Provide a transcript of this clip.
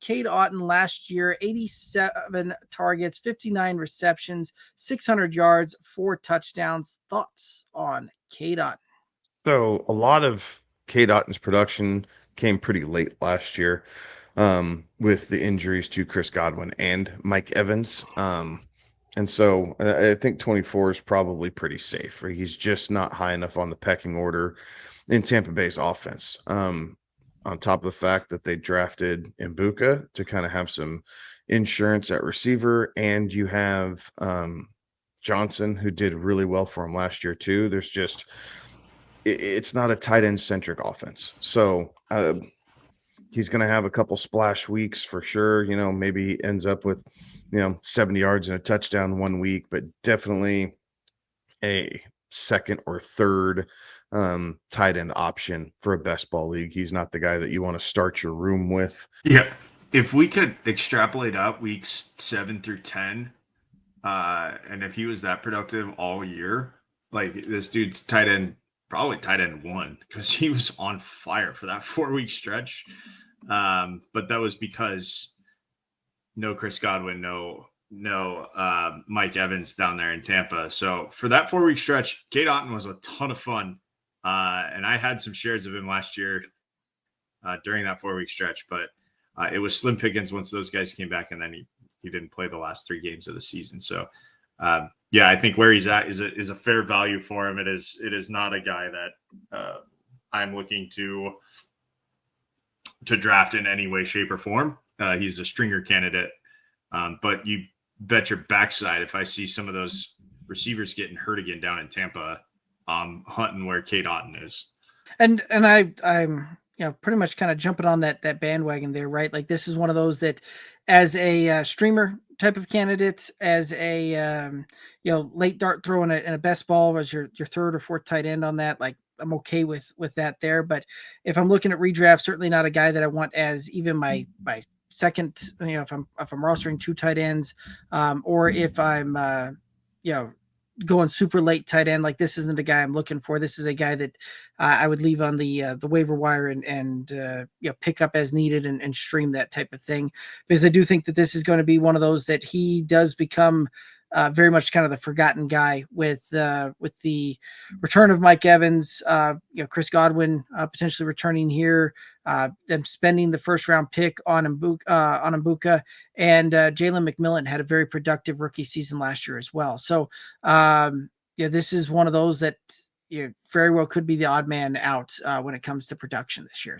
Cade Otton last year, 87 targets, 59 receptions, 600 yards, 4 touchdowns. Thoughts on Cade Otton? So a lot of Cade Otton's production came pretty late last year, with the injuries to Chris Godwin and Mike Evans. And so I think 24 is probably pretty safe. He's just not high enough on the pecking order in Tampa Bay's offense. On top of the fact that they drafted Mbuka to kind of have some insurance at receiver, and you have Johnson, who did really well for him last year too. There's just it's not a tight end centric offense. So he's going to have a couple splash weeks for sure. Maybe he ends up with 70 yards and a touchdown one week, but definitely a second or third tight end option for a best ball league. He's not the guy that you want to start your room with. Yeah. If we could extrapolate up weeks 7 through 10, and if he was that productive all year, like this dude's probably tight end 1, because he was on fire for that 4-week stretch. But that was because no Chris Godwin, no Mike Evans down there in Tampa. So for that 4-week stretch, Cade Otton was a ton of fun. And I had some shares of him last year during that 4-week stretch, but it was slim pickings once those guys came back, and then he didn't play the last 3 games of the season. So yeah, I think where he's at is a fair value for him. It is not a guy that I'm looking to draft in any way, shape, or form. He's a stringer candidate, but you bet your backside if I see some of those receivers getting hurt again down in Tampa, hunting where Cade Otton is. And I'm pretty much kind of jumping on that bandwagon there, right? Like this is one of those that, as a streamer type of candidate, as a late dart throw in a best ball as your third or fourth tight end on that, like I'm okay with that there. But if I'm looking at redraft, certainly not a guy that I want as even my second. If I'm rostering 2 tight ends, or if I'm going super late tight end, like this isn't the guy I'm looking for. This is a guy that I would leave on the waiver wire and pick up as needed and stream that type of thing, because I do think that this is going to be one of those that he does become very much kind of the forgotten guy with the return of Mike Evans, Chris Godwin potentially returning here, them spending the first round pick on Mbuka, and Jalen McMillan had a very productive rookie season last year as well. So this is one of those that very well could be the odd man out when it comes to production this year.